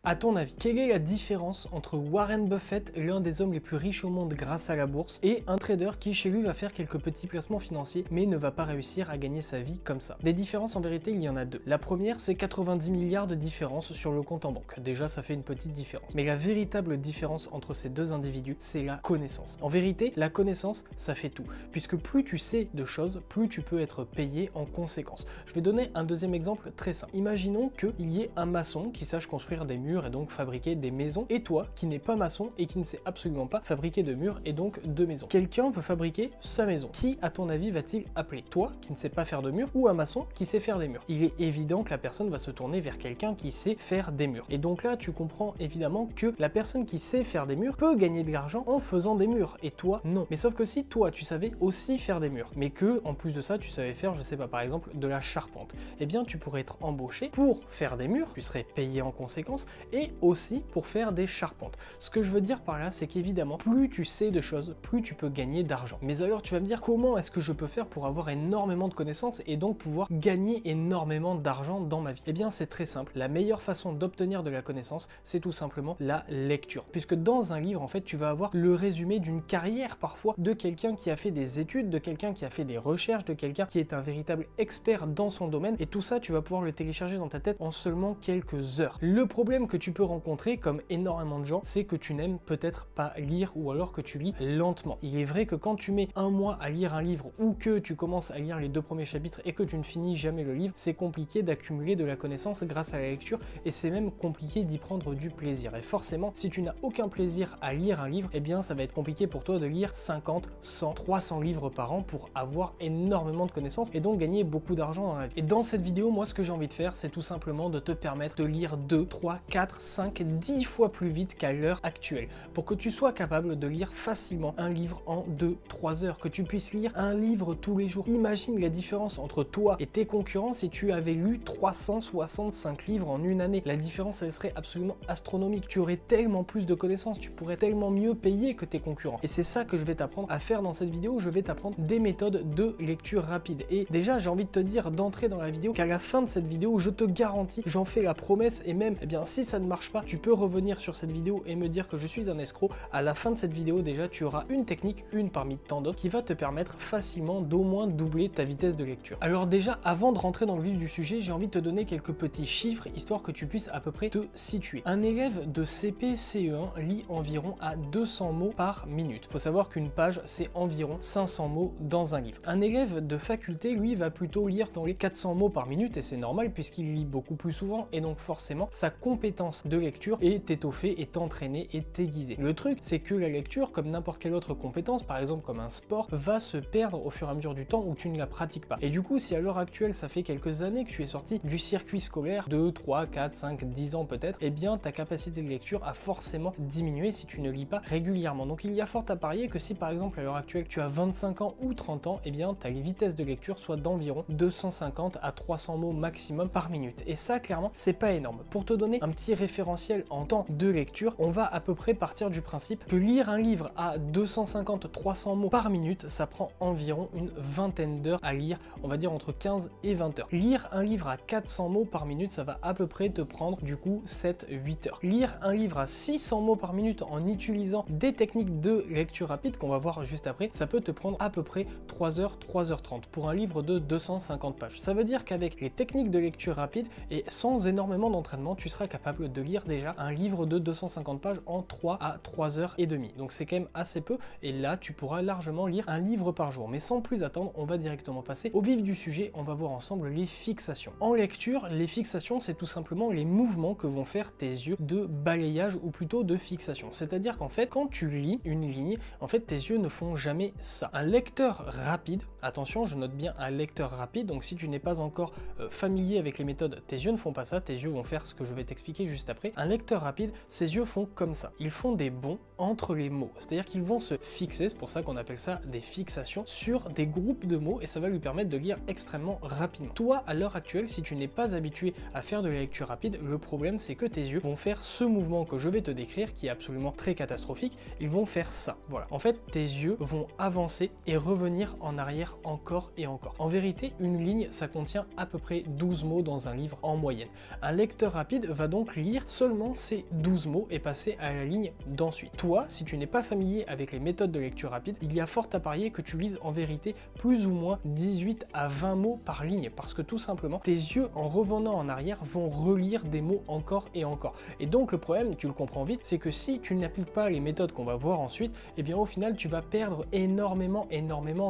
À ton avis, quelle est la différence entre Warren Buffett, l'un des hommes les plus riches au monde grâce à la bourse, et un trader qui chez lui va faire quelques petits placements financiers mais ne va pas réussir à gagner sa vie comme ça? Des différences en vérité, il y en a deux. La première, c'est 90 milliards de différence sur le compte en banque. Déjà, ça fait une petite différence. Mais la véritable différence entre ces deux individus, c'est la connaissance. En vérité, la connaissance, ça fait tout. Puisque plus tu sais de choses, plus tu peux être payé en conséquence. Je vais donner un deuxième exemple très simple. Imaginons qu'il y ait un maçon qui sache construire des murs et donc fabriquer des maisons, et toi qui n'es pas maçon et qui ne sais absolument pas fabriquer de murs et donc de maisons. Quelqu'un veut fabriquer sa maison. Qui, à ton avis, va-t-il appeler? Toi qui ne sais pas faire de murs ou un maçon qui sait faire des murs? Il est évident que la personne va se tourner vers quelqu'un qui sait faire des murs. Et donc là, tu comprends évidemment que la personne qui sait faire des murs peut gagner de l'argent en faisant des murs, et toi non. Mais sauf que si toi tu savais aussi faire des murs, mais que en plus de ça tu savais faire, je sais pas, par exemple de la charpente, eh bien tu pourrais être embauché pour faire des murs, tu serais payé en conséquence, et aussi pour faire des charpentes. Ce que je veux dire par là, c'est qu'évidemment, plus tu sais de choses, plus tu peux gagner d'argent. Mais alors tu vas me dire, comment est-ce que je peux faire pour avoir énormément de connaissances et donc pouvoir gagner énormément d'argent dans ma vie? Eh bien c'est très simple, la meilleure façon d'obtenir de la connaissance, c'est tout simplement la lecture. Puisque dans un livre, en fait, tu vas avoir le résumé d'une carrière parfois de quelqu'un qui a fait des études, de quelqu'un qui a fait des recherches, de quelqu'un qui est un véritable expert dans son domaine, et tout ça, tu vas pouvoir le télécharger dans ta tête en seulement quelques heures. Le problème que tu peux rencontrer, comme énormément de gens, c'est que tu n'aimes peut-être pas lire, ou alors que tu lis lentement. Il est vrai que quand tu mets un mois à lire un livre, ou que tu commences à lire les 2 premiers chapitres et que tu ne finis jamais le livre, c'est compliqué d'accumuler de la connaissance grâce à la lecture, et c'est même compliqué d'y prendre du plaisir. Et forcément, si tu n'as aucun plaisir à lire un livre, eh bien ça va être compliqué pour toi de lire 50, 100, 300 livres par an pour avoir énormément de connaissances et donc gagner beaucoup d'argent dans la vie. Et dans cette vidéo, moi ce que j'ai envie de faire, c'est tout simplement de te permettre de lire 2, 3, 4, 5, 10 fois plus vite qu'à l'heure actuelle, pour que tu sois capable de lire facilement un livre en 2-3 heures, que tu puisses lire un livre tous les jours. Imagine la différence entre toi et tes concurrents si tu avais lu 365 livres en une année. La différence, elle serait absolument astronomique. Tu aurais tellement plus de connaissances, tu pourrais tellement mieux payer que tes concurrents. Et c'est ça que je vais t'apprendre à faire dans cette vidéo. Je vais t'apprendre des méthodes de lecture rapide. Et déjà, j'ai envie de te dire d'entrer dans la vidéo qu'à la fin de cette vidéo, je te garantis, j'en fais la promesse, et même, eh bien, si ça ne marche pas, tu peux revenir sur cette vidéo et me dire que je suis un escroc. À la fin de cette vidéo, déjà, tu auras une technique, une parmi tant d'autres, qui va te permettre facilement d'au moins doubler ta vitesse de lecture. Alors déjà, avant de rentrer dans le vif du sujet, j'ai envie de te donner quelques petits chiffres, histoire que tu puisses à peu près te situer. Un élève de CP CE1 lit environ à 200 mots par minute. Il faut savoir qu'une page, c'est environ 500 mots dans un livre. Un élève de faculté, lui, va plutôt lire dans les 400 mots par minute, et c'est normal puisqu'il lit beaucoup plus souvent, et donc forcément, sa compétence de lecture est étoffée, est entraînée, est aiguisée. Le truc, c'est que la lecture, comme n'importe quelle autre compétence, par exemple comme un sport, va se perdre au fur et à mesure du temps où tu ne la pratiques pas. Et du coup, si à l'heure actuelle, ça fait quelques années que tu es sorti du circuit scolaire, 2, 3, 4, 5, 10 ans peut-être, eh bien, ta capacité de lecture a forcément diminué si tu ne lis pas régulièrement. Donc il y a fort à parier que si par exemple à l'heure actuelle tu as 25 ans ou 30 ans, eh bien ta vitesse de lecture soit d'environ 250 à 300 mots maximum par minute. Et ça, clairement, c'est pas énorme. Pour te donner un petit référentiel en temps de lecture, on va à peu près partir du principe que lire un livre à 250-300 mots par minute, ça prend environ une vingtaine d'heures à lire, on va dire entre 15 et 20 heures. Lire un livre à 400 mots par minute, ça va à peu près te prendre du coup 7-8 heures. Lire un livre à 600 mots par minute en utilisant des techniques de lecture rapide qu'on va voir juste après, ça peut te prendre à peu près 3 heures, 3h30 pour un livre de 250 pages. Ça veut dire qu'avec les techniques de lecture rapide et sans énormément d'entraînement, tu seras capable de lire déjà un livre de 250 pages en 3 à 3 heures et demie. Donc c'est quand même assez peu, et là tu pourras largement lire un livre par jour. Mais sans plus attendre, on va directement passer au vif du sujet. On va voir ensemble les fixations. En lecture, les fixations, c'est tout simplement les mouvements que vont faire tes yeux de balayage, ou plutôt de fixation. C'est-à-dire qu'en fait, quand tu lis une ligne, en fait tes yeux ne font jamais ça. Un lecteur rapide, attention, je note bien un lecteur rapide, donc si tu n'es pas encore familier avec les méthodes, tes yeux ne font pas ça, tes yeux vont faire ce que je vais t'expliquer juste après. Un lecteur rapide, ses yeux font comme ça. Ils font des bonds entre les mots, c'est-à-dire qu'ils vont se fixer, c'est pour ça qu'on appelle ça des fixations, sur des groupes de mots, et ça va lui permettre de lire extrêmement rapidement. Toi, à l'heure actuelle, si tu n'es pas habitué à faire de la lecture rapide, le problème c'est que tes yeux vont faire ce mouvement que je vais te décrire, qui est absolument très catastrophique. Ils vont faire ça, voilà. En fait, tes yeux vont avancer et revenir en arrière encore et encore. En vérité, une ligne, ça contient à peu près 12 mots dans un livre en moyenne. Un lecteur rapide va donc donc lire seulement ces 12 mots et passer à la ligne d'ensuite. Toi, si tu n'es pas familier avec les méthodes de lecture rapide, il y a fort à parier que tu lises en vérité plus ou moins 18 à 20 mots par ligne, parce que tout simplement, tes yeux, en revenant en arrière, vont relire des mots encore et encore. Et donc le problème, tu le comprends vite, c'est que si tu n'appliques pas les méthodes qu'on va voir ensuite, eh bien au final, tu vas perdre énormément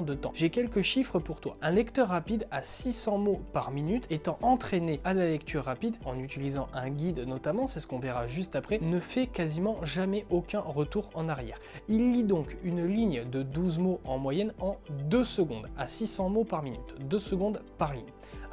de temps. J'ai quelques chiffres pour toi. Un lecteur rapide à 600 mots par minute, étant entraîné à la lecture rapide, en utilisant un guide notamment, c'est ce qu'on verra juste après, ne fait quasiment jamais aucun retour en arrière. Il lit donc une ligne de 12 mots en moyenne en 2 secondes, à 600 mots par minute, 2 secondes par ligne.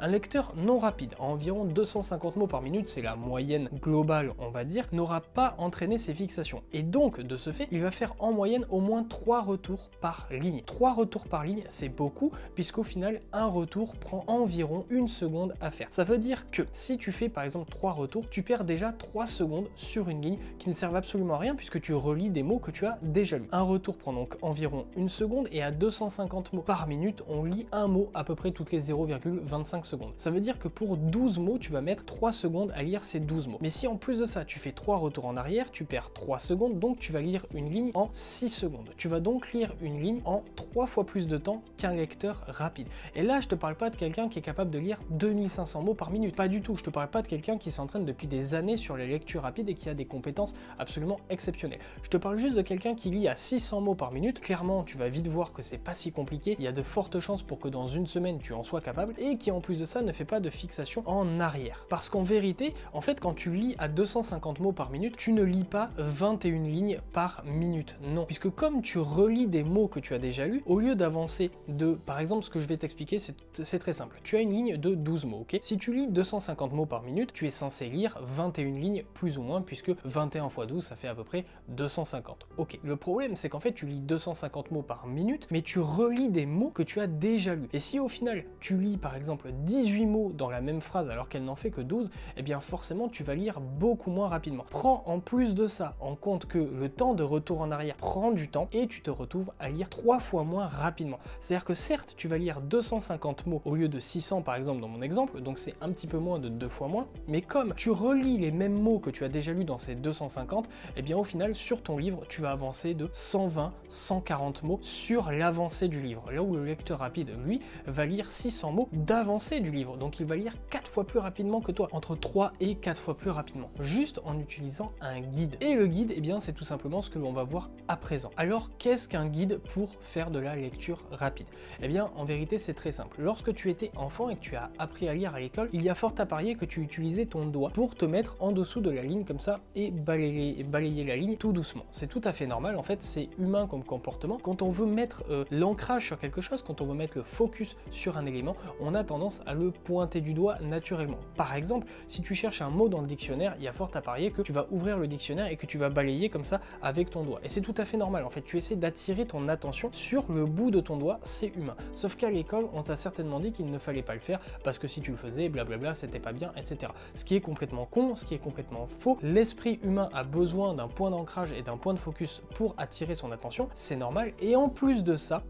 Un lecteur non rapide, à environ 250 mots par minute, c'est la moyenne globale on va dire, n'aura pas entraîné ses fixations. Et donc de ce fait, il va faire en moyenne au moins 3 retours par ligne. 3 retours par ligne, c'est beaucoup, puisqu'au final, un retour prend environ 1 seconde à faire. Ça veut dire que si tu fais par exemple 3 retours, tu perds déjà 3 secondes sur une ligne qui ne servent absolument à rien puisque tu relis des mots que tu as déjà lus. Un retour prend donc environ 1 seconde et à 250 mots par minute, on lit un mot à peu près toutes les 0,25 secondes. Ça veut dire que pour 12 mots, tu vas mettre 3 secondes à lire ces 12 mots. Mais si en plus de ça, tu fais 3 retours en arrière, tu perds 3 secondes, donc tu vas lire une ligne en 6 secondes. Tu vas donc lire une ligne en 3 fois plus de temps qu'un lecteur rapide. Et là, je te parle pas de quelqu'un qui est capable de lire 2500 mots par minute. Pas du tout. Je te parle pas de quelqu'un qui s'entraîne depuis des années sur les lectures rapides et qui a des compétences absolument exceptionnelles. Je te parle juste de quelqu'un qui lit à 600 mots par minute. Clairement, tu vas vite voir que c'est pas si compliqué. Il y a de fortes chances pour que dans une semaine, tu en sois capable et qui en plus de ça ne fait pas de fixation en arrière. Parce qu'en vérité, en fait, quand tu lis à 250 mots par minute, tu ne lis pas 21 lignes par minute. Non. Puisque comme tu relis des mots que tu as déjà lus, au lieu d'avancer de, par exemple, ce que je vais t'expliquer, c'est très simple. Tu as une ligne de 12 mots, ok? Si tu lis 250 mots par minute, tu es censé lire 21 lignes plus ou moins, puisque 21 x 12, ça fait à peu près 250. Ok. Le problème, c'est qu'en fait, tu lis 250 mots par minute, mais tu relis des mots que tu as déjà lus. Et si au final, tu lis par exemple 18 mots dans la même phrase alors qu'elle n'en fait que 12, eh bien forcément, tu vas lire beaucoup moins rapidement. Prends en plus de ça en compte que le temps de retour en arrière prend du temps et tu te retrouves à lire 3 fois moins rapidement. C'est-à-dire que certes, tu vas lire 250 mots au lieu de 600 par exemple dans mon exemple, donc c'est un petit peu moins de 2 fois moins, mais comme tu relis les mêmes mots que tu as déjà lus dans ces 250, eh bien au final, sur ton livre, tu vas avancer de 120, 140 mots sur l'avancée du livre. Là où le lecteur rapide, lui, va lire 600 mots d'avancée du livre. Donc il va lire 4 fois plus rapidement que toi, entre 3 et 4 fois plus rapidement, juste en utilisant un guide. Et le guide, eh bien c'est tout simplement ce que l'on va voir à présent. Alors qu'est-ce qu'un guide pour faire de la lecture rapide? Eh bien en vérité c'est très simple. Lorsque tu étais enfant et que tu as appris à lire à l'école, il y a fort à parier que tu utilisais ton doigt pour te mettre en dessous de la ligne comme ça et balayer la ligne tout doucement. C'est tout à fait normal, en fait c'est humain comme comportement. Quand on veut mettre l'ancrage sur quelque chose, quand on veut mettre le focus sur un élément, on a tendance à le pointer du doigt naturellement. Par exemple, si tu cherches un mot dans le dictionnaire, il y a fort à parier que tu vas ouvrir le dictionnaire et que tu vas balayer comme ça avec ton doigt. Et c'est tout à fait normal, en fait, tu essaies d'attirer ton attention sur le bout de ton doigt, c'est humain. Sauf qu'à l'école, on t'a certainement dit qu'il ne fallait pas le faire parce que si tu le faisais, blablabla, c'était pas bien, etc. Ce qui est complètement con, ce qui est complètement faux. L'esprit humain a besoin d'un point d'ancrage et d'un point de focus pour attirer son attention, c'est normal. Et en plus de ça,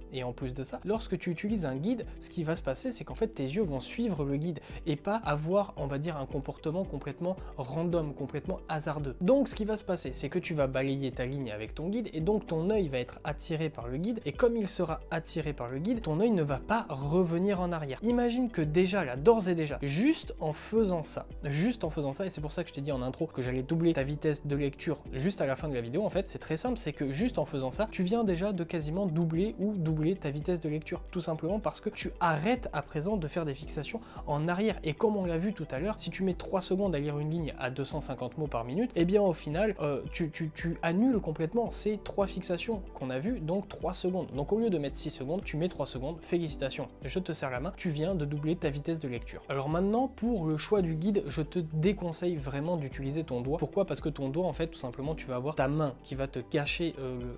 lorsque tu utilises un guide, ce qui va se passer, c'est qu'en fait tes yeux vont suivre le guide et pas avoir, on va dire, un comportement complètement random, complètement hasardeux. Donc ce qui va se passer, c'est que tu vas balayer ta ligne avec ton guide et donc ton œil va être attiré par le guide, et comme il sera attiré par le guide, ton œil ne va pas revenir en arrière. Imagine que déjà là, d'ores et déjà, juste en faisant ça, et c'est pour ça que je t'ai dit en intro que j'allais doubler ta vitesse de lecture juste à la fin de la vidéo, en fait c'est très simple, c'est que juste en faisant ça, tu viens déjà de quasiment doubler ta vitesse de lecture, tout simplement parce que tu arrêtes à présent de faire des fixations en arrière. Et comme on l'a vu tout à l'heure, si tu mets 3 secondes à lire une ligne à 250 mots par minute, et bien au final tu annules complètement ces 3 fixations qu'on a vues, donc 3 secondes. Donc au lieu de mettre 6 secondes, tu mets 3 secondes, félicitations, je te serre la main, tu viens de doubler ta vitesse de lecture. Alors maintenant, pour le choix du guide, je te déconseille vraiment d'utiliser ton doigt. Pourquoi? Parce que ton doigt, en fait, tout simplement, tu vas avoir ta main qui va te cacher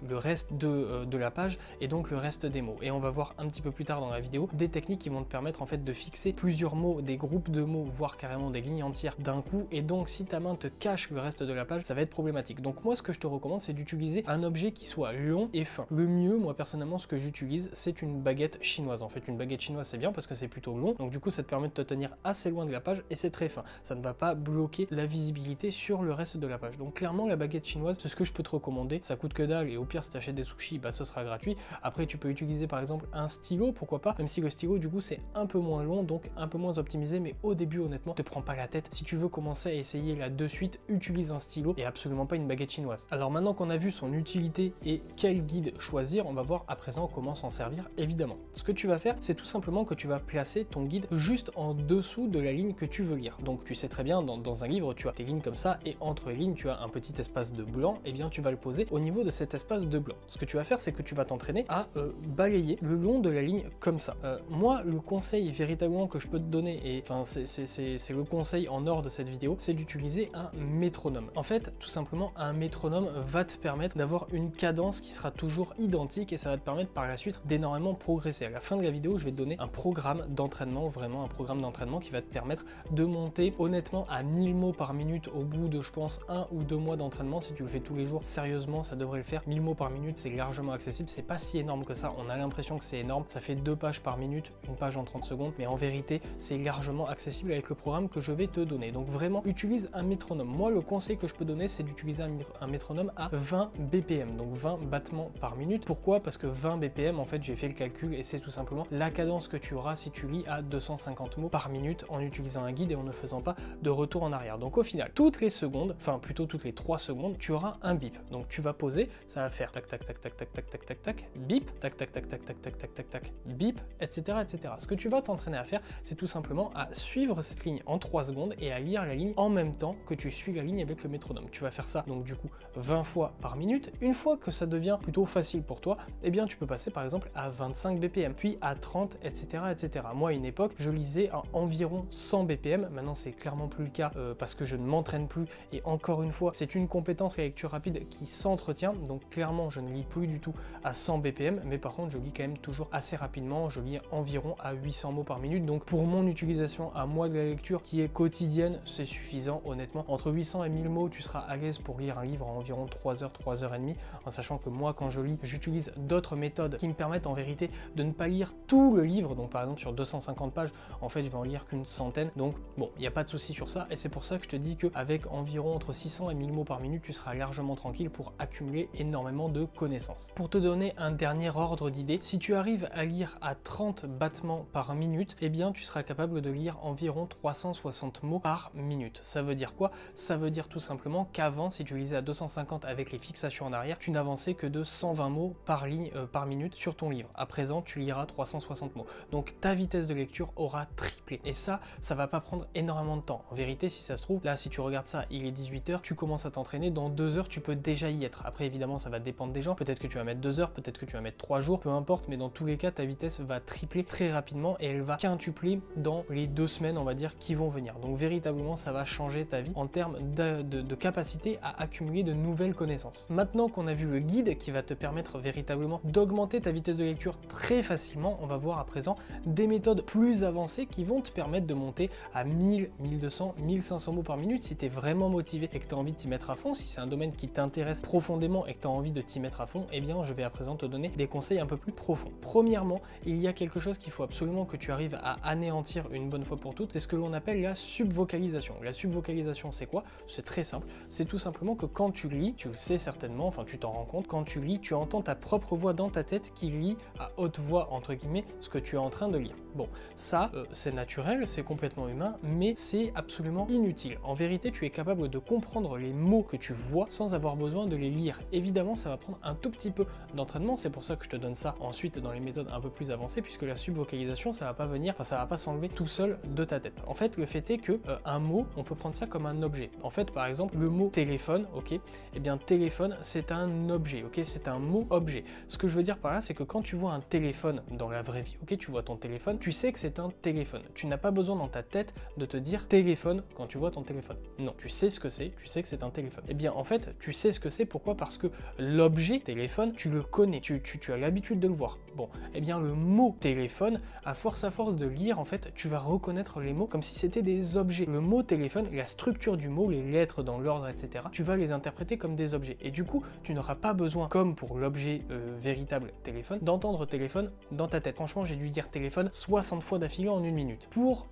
le reste de la page et donc le reste des mots. Et on va voir un petit peu plus tard dans la vidéo des techniques qui vont te permettre en fait de fixer mixer plusieurs mots, des groupes de mots, voire carrément des lignes entières d'un coup, et donc si ta main te cache le reste de la page, ça va être problématique. Donc moi, ce que je te recommande, c'est d'utiliser un objet qui soit long et fin. Le mieux, moi personnellement, ce que j'utilise, c'est une baguette chinoise. En fait, une baguette chinoise, c'est bien parce que c'est plutôt long, donc du coup, ça te permet de te tenir assez loin de la page et c'est très fin. Ça ne va pas bloquer la visibilité sur le reste de la page. Donc clairement, la baguette chinoise, c'est ce que je peux te recommander. Ça coûte que dalle et au pire, si tu achètes des sushis, bah ce sera gratuit. Après, tu peux utiliser par exemple un stylo, pourquoi pas, même si le stylo, du coup, c'est un peu moins long, donc un peu moins optimisé, mais au début, honnêtement, te prends pas la tête. Si tu veux commencer à essayer là de suite, utilise un stylo et absolument pas une baguette chinoise. Alors maintenant qu'on a vu son utilité et quel guide choisir, on va voir à présent comment s'en servir évidemment. Ce que tu vas faire, c'est tout simplement que tu vas placer ton guide juste en dessous de la ligne que tu veux lire. Donc tu sais très bien, dans un livre, tu as tes lignes comme ça et entre les lignes, tu as un petit espace de blanc, et bien tu vas le poser au niveau de cet espace de blanc. Ce que tu vas faire, c'est que tu vas t'entraîner à balayer le long de la ligne comme ça. Moi, le conseil véritablement que je peux te donner, et enfin c'est le conseil en or de cette vidéo, c'est d'utiliser un métronome. En fait, tout simplement, un métronome va te permettre d'avoir une cadence qui sera toujours identique et ça va te permettre par la suite d'énormément progresser. À la fin de la vidéo, je vais te donner un programme d'entraînement, vraiment un programme d'entraînement qui va te permettre de monter honnêtement à 1000 mots par minute au bout de, je pense, 1 ou 2 mois d'entraînement. Si tu le fais tous les jours, sérieusement, ça devrait le faire. 1000 mots par minute, c'est largement accessible. C'est pas si énorme que ça. On a l'impression que c'est énorme. Ça fait 2 pages par minute, une page en 30 secondes, mais en vérité, c'est largement accessible avec le programme que je vais te donner. Donc vraiment, utilise un métronome. Moi, le conseil que je peux donner, c'est d'utiliser un métronome à 20 BPM, donc 20 battements par minute. Pourquoi? Parce que 20 BPM, en fait, j'ai fait le calcul et c'est tout simplement la cadence que tu auras si tu lis à 250 mots par minute en utilisant un guide et en ne faisant pas de retour en arrière. Donc au final, toutes les secondes, enfin plutôt toutes les 3 secondes, tu auras un bip. Donc tu vas poser, ça va faire tac tac tac tac tac tac tac tac tac, bip, tac tac tac tac tac tac tac tac tac, bip, etc. etc. Ce que tu vas t'entraîner à faire, c'est tout simplement à suivre cette ligne en 3 secondes et à lire la ligne en même temps que tu suis la ligne avec le métronome. Tu vas faire ça donc du coup 20 fois par minute. Une fois que ça devient plutôt facile pour toi, eh bien tu peux passer par exemple à 25 BPM, puis à 30, etc. etc. Moi à une époque, je lisais à environ 100 BPM. Maintenant c'est clairement plus le cas parce que je ne m'entraîne plus et encore une fois, c'est une compétence, la lecture rapide, qui s'entretient. Donc clairement, je ne lis plus du tout à 100 BPM, mais par contre, je lis quand même toujours assez rapidement. Je lis environ à 800 mots par minute. Donc pour mon utilisation à moi de la lecture qui est quotidienne, c'est suffisant honnêtement. Entre 800 et 1000 mots, tu seras à l'aise pour lire un livre en environ 3 heures, 3 heures et demie, en sachant que moi, quand je lis, j'utilise d'autres méthodes qui me permettent en vérité de ne pas lire tout le livre. Donc par exemple, sur 250 pages, en fait, je vais en lire qu'une centaine. Donc bon, il n'y a pas de souci sur ça et c'est pour ça que je te dis qu'avec environ entre 600 et 1000 mots par minute, tu seras largement tranquille pour accumuler énormément de connaissances. Pour te donner un dernier ordre d'idée, si tu arrives à lire à 30 battements par minute, eh bien tu seras capable de lire environ 360 mots par minute. Ça veut dire quoi? Ça veut dire tout simplement qu'avant, si tu lisais à 250 avec les fixations en arrière, tu n'avançais que de 120 mots par ligne par minute sur ton livre. À présent, tu liras 360 mots. Donc ta vitesse de lecture aura triplé. Et ça va pas prendre énormément de temps. En vérité, si ça se trouve, là, si tu regardes ça, il est 18h, tu commences à t'entraîner, dans 2 heures, tu peux déjà y être. Après, évidemment, ça va dépendre des gens. Peut-être que tu vas mettre 2 heures, peut-être que tu vas mettre 3 jours, peu importe, mais dans tous les cas, ta vitesse va tripler très rapidement et elle va quintupler dans les 2 semaines, on va dire, qui vont venir. Donc, véritablement, ça va changer ta vie en termes de capacité à accumuler de nouvelles connaissances. Maintenant qu'on a vu le guide qui va te permettre véritablement d'augmenter ta vitesse de lecture très facilement, on va voir à présent des méthodes plus avancées qui vont te permettre de monter à 1000, 1200, 1500 mots par minute si tu es vraiment motivé et que tu as envie de t'y mettre à fond. Si c'est un domaine qui t'intéresse profondément et que tu as envie de t'y mettre à fond, eh bien je vais à présent te donner des conseils un peu plus profonds. Premièrement, il y a quelque chose qu'il faut absolument que tu arrives à anéantir une bonne fois pour toutes, c'est ce que l'on appelle la subvocalisation. La subvocalisation, c'est quoi? C'est très simple, c'est tout simplement que quand tu lis, tu le sais certainement, enfin tu t'en rends compte, quand tu lis, tu entends ta propre voix dans ta tête qui lit à haute voix, entre guillemets, ce que tu es en train de lire. Bon, ça, c'est naturel, c'est complètement humain, mais c'est absolument inutile. En vérité, tu es capable de comprendre les mots que tu vois sans avoir besoin de les lire. Évidemment, ça va prendre un tout petit peu d'entraînement, c'est pour ça que je te donne ça ensuite dans les méthodes un peu plus avancées, puisque la subvocalisation, ça va pas venir, enfin ça va pas s'enlever tout seul de ta tête. En fait, le fait est que un mot, on peut prendre ça comme un objet. En fait, par exemple, le mot téléphone, ok, eh bien téléphone, c'est un objet, ok, c'est un mot objet. Ce que je veux dire par là, c'est que quand tu vois un téléphone dans la vraie vie, ok, tu vois ton téléphone, tu sais que c'est un téléphone. Tu n'as pas besoin dans ta tête de te dire téléphone quand tu vois ton téléphone. Non, tu sais ce que c'est, tu sais que c'est un téléphone. Eh bien, en fait, tu sais ce que c'est, pourquoi? Parce que l'objet téléphone, tu le connais, tu as l'habitude de le voir. Bon, eh bien, le mot téléphone, à force de lire, en fait, tu vas reconnaître les mots comme si c'était des objets. Le mot téléphone, la structure du mot, les lettres dans l'ordre, etc., tu vas les interpréter comme des objets. Et du coup, tu n'auras pas besoin, comme pour l'objet véritable téléphone, d'entendre téléphone dans ta tête. Franchement, j'ai dû dire téléphone 60 fois d'affilée en 1 minute. Pour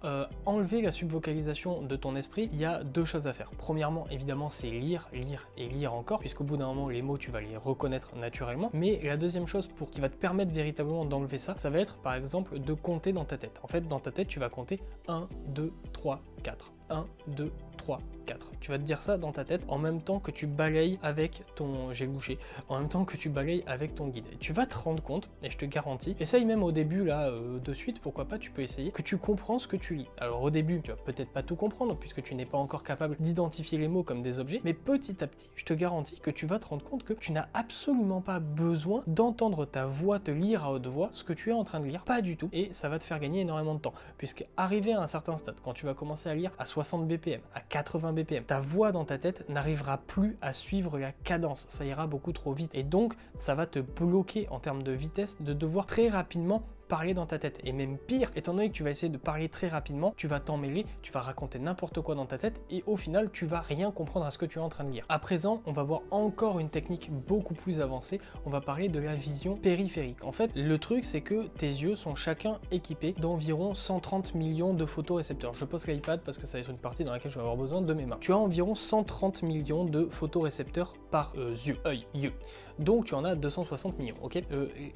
enlever la subvocalisation de ton esprit, il y a 2 choses à faire. Premièrement, évidemment, c'est lire, lire et lire encore, puisqu'au bout d'un moment, les mots, tu vas les reconnaître naturellement. Mais la deuxième chose qui va te permettre véritablement d'enlever ça, ça va être par exemple de compter dans ta tête. En fait, dans ta tête, tu vas compter 1, 2, 3, 4. 1, 2, 3, 4. Tu vas te dire ça dans ta tête en même temps que tu balayes avec ton... J'ai louché. En même temps que tu balayes avec ton guide. Et tu vas te rendre compte, et je te garantis, essaye même au début là, de suite, pourquoi pas, tu peux essayer, que tu comprends ce que tu lis. Alors au début, tu vas peut-être pas tout comprendre, puisque tu n'es pas encore capable d'identifier les mots comme des objets, mais petit à petit, je te garantis que tu vas te rendre compte que tu n'as absolument pas besoin d'entendre ta voix te lire à haute voix ce que tu es en train de lire, pas du tout, et ça va te faire gagner énormément de temps, puisque arrivé à un certain stade, quand tu vas commencer à lire à 60 BPM, à 80 BPM, ta voix dans ta tête n'arrivera plus à suivre la cadence, ça ira beaucoup trop vite, et donc ça va te bloquer en termes de vitesse de devoir très rapidement parler dans ta tête. Et même pire, étant donné que tu vas essayer de parler très rapidement, tu vas t'emmêler, tu vas raconter n'importe quoi dans ta tête et au final, tu vas rien comprendre à ce que tu es en train de lire. À présent, on va voir encore une technique beaucoup plus avancée. On va parler de la vision périphérique. En fait, le truc, c'est que tes yeux sont chacun équipés d'environ 130 millions de photorécepteurs. Je pose l'iPad parce que ça va être une partie dans laquelle je vais avoir besoin de mes mains. Tu as environ 130 millions de photorécepteurs par yeux. Donc tu en as 260 millions, ok.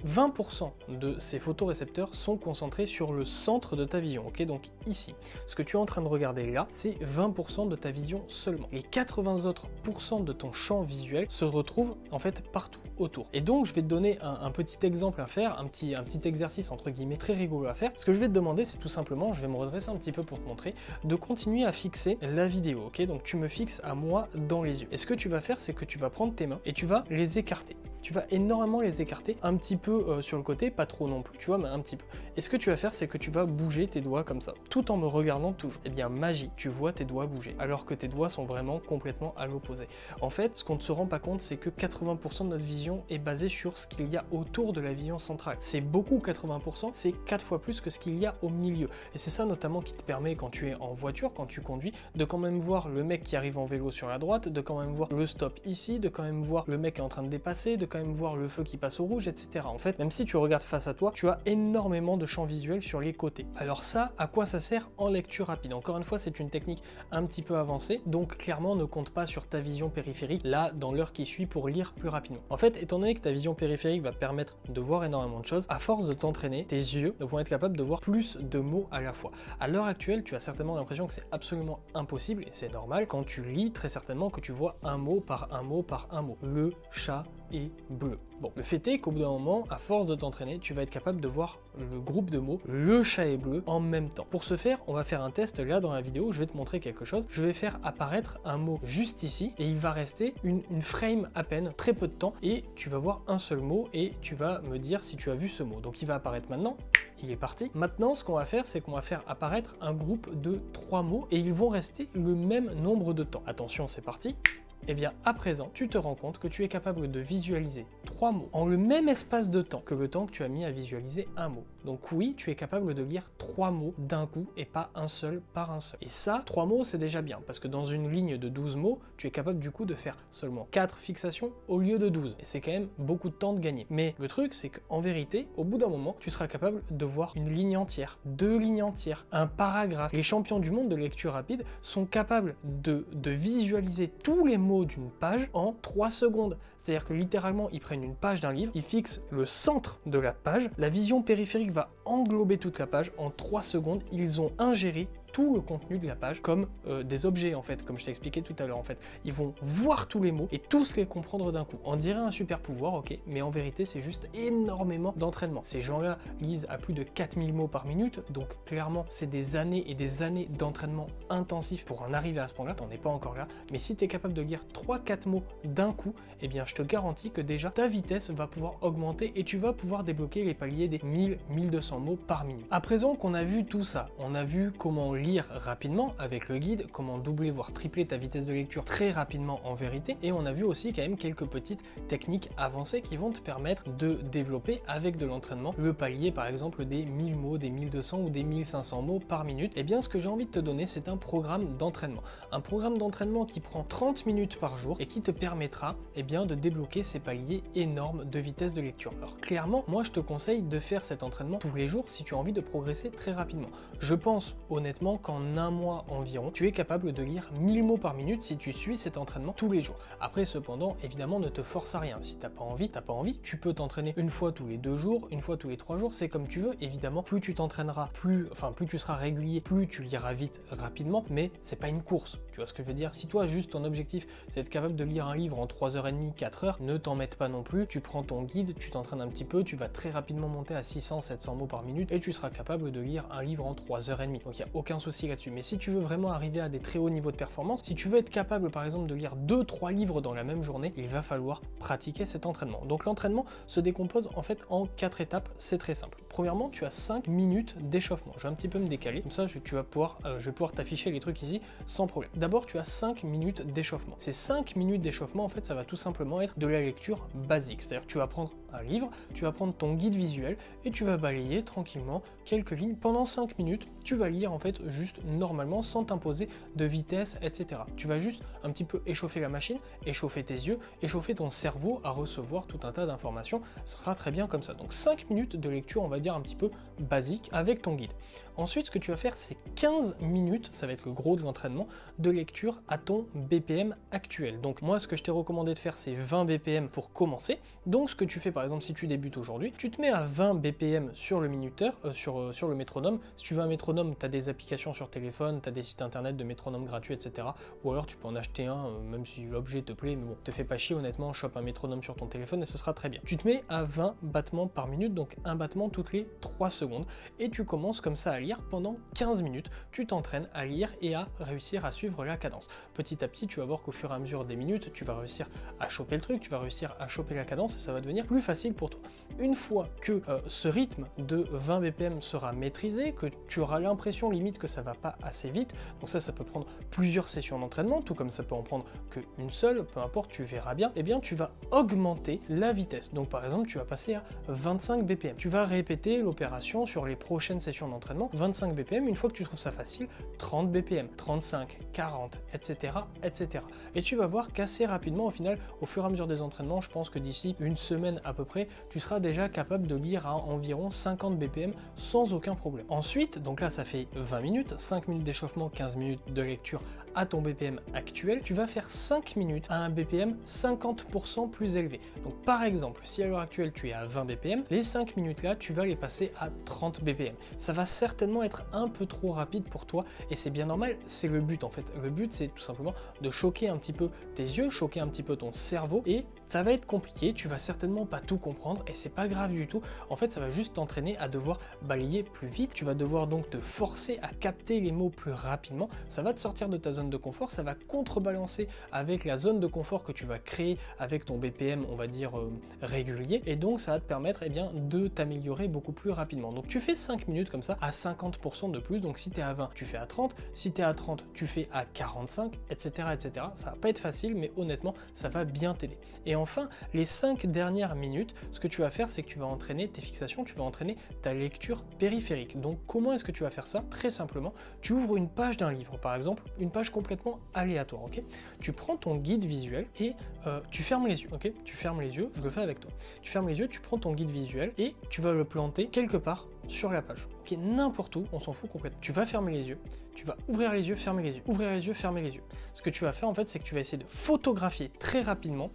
20% de ces photorécepteurs sont concentrés sur le centre de ta vision, ok. Donc ici, ce que tu es en train de regarder là, c'est 20% de ta vision seulement. Les 80 autres % de ton champ visuel se retrouvent en fait partout autour. Et donc je vais te donner un petit exemple à faire, un petit exercice entre guillemets très rigolo à faire. Ce que je vais te demander, c'est tout simplement, je vais me redresser un petit peu pour te montrer, de continuer à fixer la vidéo, ok. Donc tu me fixes à moi dans les yeux. Et ce que tu vas faire, c'est que tu vas prendre tes mains et tu vas les écarter. Tu vas énormément les écarter, un petit peu sur le côté, pas trop non plus, tu vois, mais un petit peu. Et ce que tu vas faire, c'est que tu vas bouger tes doigts comme ça, tout en me regardant toujours. Eh bien, magie, tu vois tes doigts bouger, alors que tes doigts sont vraiment complètement à l'opposé. En fait, ce qu'on ne se rend pas compte, c'est que 80% de notre vision est basée sur ce qu'il y a autour de la vision centrale. C'est beaucoup, 80%, c'est 4 fois plus que ce qu'il y a au milieu. Et c'est ça notamment qui te permet, quand tu es en voiture, quand tu conduis, de quand même voir le mec qui arrive en vélo sur la droite, de quand même voir le stop ici, de quand même voir le mec qui est en train de dépasser, de quand même voir le feu qui passe au rouge, etc. En fait, même si tu regardes face à toi, tu as énormément de champs visuels sur les côtés. Alors ça, à quoi ça sert en lecture rapide? Encore une fois, c'est une technique un petit peu avancée, donc clairement ne compte pas sur ta vision périphérique là dans l'heure qui suit pour lire plus rapidement. En fait, étant donné que ta vision périphérique va te permettre de voir énormément de choses, à force de t'entraîner, tes yeux vont être capables de voir plus de mots à la fois. À l'heure actuelle, tu as certainement l'impression que c'est absolument impossible, et c'est normal, quand tu lis très certainement que tu vois un mot par un mot par un mot. Le chat est bleu. Bon, le fait est qu'au bout d'un moment, à force de t'entraîner, tu vas être capable de voir le groupe de mots, le chat est bleu, en même temps. Pour ce faire, on va faire un test là dans la vidéo, je vais te montrer quelque chose. Je vais faire apparaître un mot juste ici, et il va rester une frame à peine, très peu de temps, et tu vas voir un seul mot, et tu vas me dire si tu as vu ce mot. Donc il va apparaître maintenant. Il est parti. Maintenant, ce qu'on va faire, c'est qu'on va faire apparaître un groupe de 3 mots, et ils vont rester le même nombre de temps. Attention, c'est parti. Eh bien, à présent, tu te rends compte que tu es capable de visualiser 3 mots en le même espace de temps que le temps que tu as mis à visualiser un mot. Donc oui, tu es capable de lire 3 mots d'un coup et pas un seul par un seul. Et ça, 3 mots, c'est déjà bien, parce que dans une ligne de 12 mots, tu es capable du coup de faire seulement 4 fixations au lieu de 12. Et c'est quand même beaucoup de temps de gagner. Mais le truc, c'est qu'en vérité, au bout d'un moment, tu seras capable de voir une ligne entière, 2 lignes entières, un paragraphe. Les champions du monde de lecture rapide sont capables de visualiser tous les mots d'une page en 3 secondes. C'est-à-dire que littéralement, ils prennent une page d'un livre, ils fixent le centre de la page, la vision périphérique va englober toute la page en 3 secondes, ils ont ingéré tout le contenu de la page comme des objets en fait, comme je t'ai expliqué tout à l'heure en fait. Ils vont voir tous les mots et tous les comprendre d'un coup. On dirait un super pouvoir, ok, mais en vérité c'est juste énormément d'entraînement. Ces gens-là lisent à plus de 4000 mots par minute, donc clairement c'est des années et des années d'entraînement intensif pour en arriver à ce point-là, t'en es pas encore là, mais si tu es capable de lire 3-4 mots d'un coup, eh bien je te garantis que déjà ta vitesse va pouvoir augmenter et tu vas pouvoir débloquer les paliers des 1000-1200 mots par minute. À présent qu'on a vu tout ça, on a vu comment lire rapidement avec le guide, comment doubler voire tripler ta vitesse de lecture très rapidement en vérité. Et on a vu aussi quand même quelques petites techniques avancées qui vont te permettre de développer avec de l'entraînement le palier par exemple des 1000 mots, des 1200 ou des 1500 mots par minute. Et bien ce que j'ai envie de te donner, c'est un programme d'entraînement. Un programme d'entraînement qui prend 30 minutes par jour et qui te permettra bien de débloquer ces paliers énormes de vitesse de lecture. Alors clairement, moi je te conseille de faire cet entraînement tous les jours si tu as envie de progresser très rapidement. Je pense honnêtement qu'en un mois environ, tu es capable de lire 1000 mots par minute si tu suis cet entraînement tous les jours. Après cependant, évidemment, ne te force à rien. Si t'as pas envie, tu peux t'entraîner une fois tous les 2 jours, une fois tous les 3 jours, c'est comme tu veux. Évidemment, plus tu t'entraîneras, plus tu seras régulier, plus tu liras vite, rapidement, mais c'est pas une course. Tu vois ce que je veux dire? Si toi, juste ton objectif, c'est d'être capable de lire un livre en 3h30, 4h, ne t'en mette pas non plus. Tu prends ton guide, tu t'entraînes un petit peu, tu vas très rapidement monter à 600, 700 mots par minute et tu seras capable de lire un livre en 3h30. Donc il n'y a aucun souci là-dessus. Mais si tu veux vraiment arriver à des très hauts niveaux de performance, si tu veux être capable par exemple de lire 2-3 livres dans la même journée, il va falloir pratiquer cet entraînement. Donc l'entraînement se décompose en fait en 4 étapes, c'est très simple. Premièrement, tu as 5 minutes d'échauffement. Je vais un petit peu me décaler, comme ça je vais pouvoir t'afficher les trucs ici sans problème. D'abord, tu as 5 minutes d'échauffement. Ces 5 minutes d'échauffement, en fait, ça va tout simplement être de la lecture basique. C'est-à-dire que tu vas prendre un livre, tu vas prendre ton guide visuel et tu vas balayer tranquillement quelques lignes. Pendant 5 minutes, tu vas lire en fait juste normalement sans t'imposer de vitesse, etc. Tu vas juste un petit peu échauffer la machine, échauffer tes yeux, échauffer ton cerveau à recevoir tout un tas d'informations. Ce sera très bien comme ça. Donc 5 minutes de lecture, on va dire un petit peu basique avec ton guide. Ensuite, ce que tu vas faire, c'est 15 minutes, ça va être le gros de l'entraînement, de lecture à ton BPM actuel. Donc moi, ce que je t'ai recommandé de faire, c'est 20 BPM pour commencer. Donc ce que tu fais, par exemple, si tu débutes aujourd'hui, tu te mets à 20 BPM sur le minuteur, sur le métronome. Si tu veux un métronome, tu as des applications sur téléphone, tu as des sites internet de métronome gratuits, etc. Ou alors tu peux en acheter un, même si l'objet te plaît, mais bon, te fais pas chier, honnêtement, chope un métronome sur ton téléphone et ce sera très bien. Tu te mets à 20 battements par minute, donc un battement toutes les 3 secondes. Et tu commences comme ça à lire pendant 15 minutes. Tu t'entraînes à lire et à réussir à suivre la cadence. Petit à petit, tu vas voir qu'au fur et à mesure des minutes, tu vas réussir à choper le truc, tu vas réussir à choper la cadence et ça va devenir plus facile pour toi. Une fois que ce rythme de 20 BPM sera maîtrisé, que tu auras l'impression limite que ça va pas assez vite, donc ça peut prendre plusieurs sessions d'entraînement, tout comme ça peut en prendre qu'une seule, peu importe, tu verras bien, et bien tu vas augmenter la vitesse. Donc par exemple, tu vas passer à 25 BPM. Tu vas répéter l'opération sur les prochaines sessions d'entraînement, 25 BPM, une fois que tu trouves ça facile, 30 BPM, 35, 40, etc., etc. Et tu vas voir qu'assez rapidement, au final, au fur et à mesure des entraînements, je pense que d'ici une semaine à peu près, tu seras déjà capable de lire à environ 50 BPM sans aucun problème. Ensuite, donc là ça fait 20 minutes, 5 minutes d'échauffement, 15 minutes de lecture à ton BPM actuel, tu vas faire 5 minutes à un BPM 50% plus élevé. Donc par exemple, si à l'heure actuelle tu es à 20 BPM, les 5 minutes là, tu vas les passer à 30 BPM. Ça va certainement être un peu trop rapide pour toi et c'est bien normal, c'est le but en fait. Le but c'est tout simplement de choquer un petit peu tes yeux, choquer un petit peu ton cerveau et ça va être compliqué, tu vas certainement pas tout comprendre et c'est pas grave du tout. En fait, ça va juste t'entraîner à devoir balayer plus vite, tu vas devoir donc te forcer à capter les mots plus rapidement, ça va te sortir de ta zone de confort, ça va contrebalancer avec la zone de confort que tu vas créer avec ton BPM, on va dire régulier, et donc ça va te permettre de t'améliorer beaucoup plus rapidement. Donc tu fais 5 minutes comme ça à 50% de plus, donc si tu es à 20, tu fais à 30, si tu es à 30, tu fais à 45, etc. etc. Ça va pas être facile, mais honnêtement, ça va bien t'aider. Et enfin, les 5 dernières minutes, ce que tu vas faire, c'est que tu vas entraîner tes fixations, tu vas entraîner ta lecture périphérique. Donc comment est-ce que tu vas faire ça? Très simplement, tu ouvres une page d'un livre, par exemple, une page complètement aléatoire, ok? Tu prends ton guide visuel et tu fermes les yeux, ok? Tu fermes les yeux, je le fais avec toi. Tu fermes les yeux, tu prends ton guide visuel et tu vas le planter quelque part sur la page, ok? N'importe où, on s'en fout complètement. Tu vas fermer les yeux, tu vas ouvrir les yeux, fermer les yeux, ouvrir les yeux, fermer les yeux. Ce que tu vas faire en fait, c'est que tu vas essayer de photographier très rapidement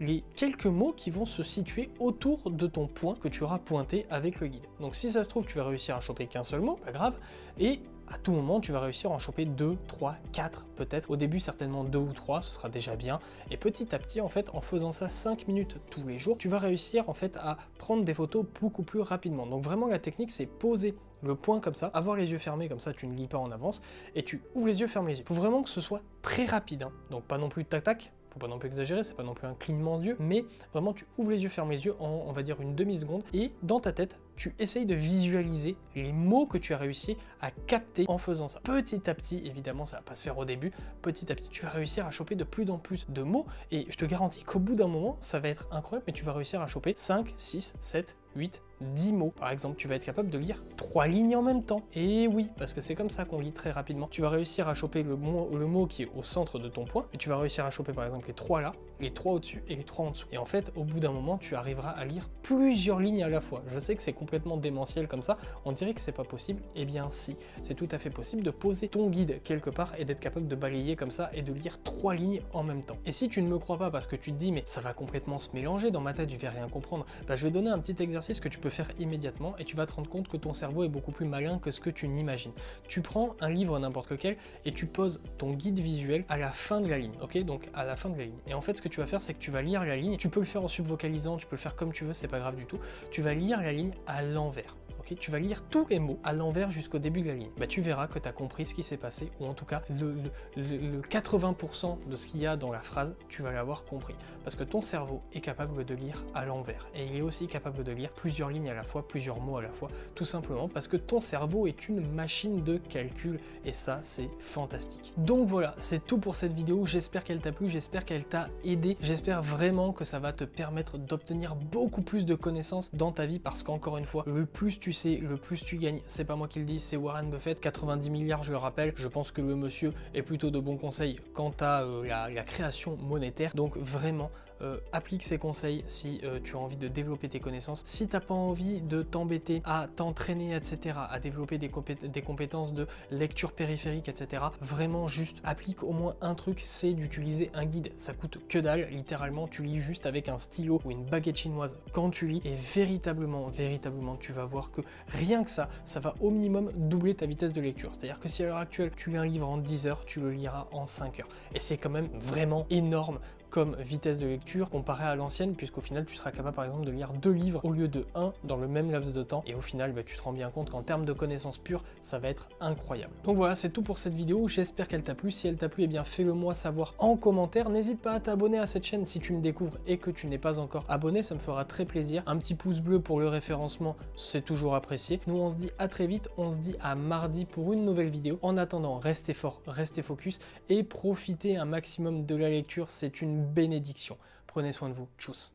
les quelques mots qui vont se situer autour de ton point que tu auras pointé avec le guide. Donc si ça se trouve, tu vas réussir à choper qu'un seul mot, pas grave, et à tout moment, tu vas réussir à en choper 2, 3, 4 peut-être. Au début, certainement 2 ou 3, ce sera déjà bien. Et petit à petit, en fait, en faisant ça 5 minutes tous les jours, tu vas réussir en fait à prendre des photos beaucoup plus rapidement. Donc vraiment, la technique, c'est poser le point comme ça, avoir les yeux fermés, comme ça tu ne lis pas en avance, et tu ouvres les yeux, fermes les yeux. Il faut vraiment que ce soit très rapide, hein. Donc pas non plus tac-tac, faut pas non plus exagérer, c'est pas non plus un clignement d'yeux, mais vraiment tu ouvres les yeux, fermes les yeux en, on va dire, une demi-seconde, et dans ta tête, tu essayes de visualiser les mots que tu as réussi à capter en faisant ça. Petit à petit, évidemment, ça va pas se faire au début, petit à petit, tu vas réussir à choper de plus en plus de mots, et je te garantis qu'au bout d'un moment, ça va être incroyable, mais tu vas réussir à choper 5, 6, 7, 8, 10 mots. Par exemple, tu vas être capable de lire 3 lignes en même temps. Et oui, parce que c'est comme ça qu'on lit très rapidement. Tu vas réussir à choper le mot qui est au centre de ton point, et tu vas réussir à choper par exemple les 3 là, les 3 au-dessus et les 3 en dessous. Et en fait, au bout d'un moment, tu arriveras à lire plusieurs lignes à la fois. Je sais que c'est complètement démentiel comme ça, on dirait que c'est pas possible. Eh bien si, c'est tout à fait possible de poser ton guide quelque part et d'être capable de balayer comme ça et de lire 3 lignes en même temps. Et si tu ne me crois pas parce que tu te dis mais ça va complètement se mélanger dans ma tête, je vais rien comprendre, bah, je vais donner un petit exercice que tu peux faire immédiatement et tu vas te rendre compte que ton cerveau est beaucoup plus malin que ce que tu n'imagines. Tu prends un livre n'importe lequel et tu poses ton guide visuel à la fin de la ligne, ok? Donc à la fin de la ligne. Et en fait, ce que tu vas faire, c'est que tu vas lire la ligne. Tu peux le faire en subvocalisant, tu peux le faire comme tu veux, c'est pas grave du tout. Tu vas lire la ligne à l'envers. Okay, tu vas lire tous les mots à l'envers jusqu'au début de la ligne. Bah, tu verras que tu as compris ce qui s'est passé, ou en tout cas le 80% de ce qu'il y a dans la phrase, tu vas l'avoir compris. Parce que ton cerveau est capable de lire à l'envers. Et il est aussi capable de lire plusieurs lignes à la fois, plusieurs mots à la fois, tout simplement parce que ton cerveau est une machine de calcul. Et ça, c'est fantastique. Donc voilà, c'est tout pour cette vidéo. J'espère qu'elle t'a plu, j'espère qu'elle t'a aidé. J'espère vraiment que ça va te permettre d'obtenir beaucoup plus de connaissances dans ta vie, parce qu'encore une fois, le plus tu sais, le plus tu gagnes. C'est pas moi qui le dis, c'est Warren Buffett, 90 milliards, je le rappelle. Je pense que le monsieur est plutôt de bons conseils quant à la création monétaire. Donc vraiment, applique ces conseils si tu as envie de développer tes connaissances. Si tu n'as pas envie de t'embêter à t'entraîner, etc., à développer des compétences de lecture périphérique, etc., vraiment juste applique au moins un truc, c'est d'utiliser un guide. Ça coûte que dalle, littéralement, tu lis juste avec un stylo ou une baguette chinoise quand tu lis, et véritablement, tu vas voir que rien que ça va au minimum doubler ta vitesse de lecture. C'est-à-dire que si à l'heure actuelle, tu lis un livre en 10 heures, tu le liras en 5 heures. Et c'est quand même vraiment énorme comme vitesse de lecture comparée à l'ancienne, puisqu'au final tu seras capable par exemple de lire 2 livres au lieu de 1 dans le même laps de temps, et au final tu te rends bien compte qu'en termes de connaissances pures, ça va être incroyable. Donc voilà, c'est tout pour cette vidéo, j'espère qu'elle t'a plu. Si elle t'a plu, eh bien fais-le moi savoir en commentaire. N'hésite pas à t'abonner à cette chaîne si tu me découvres et que tu n'es pas encore abonné, ça me fera très plaisir. Un petit pouce bleu pour le référencement, c'est toujours apprécié. Nous on se dit à très vite, on se dit à mardi pour une nouvelle vidéo. En attendant, restez fort, restez focus et profitez un maximum de la lecture, c'est une bénédiction. Prenez soin de vous. Tchuss.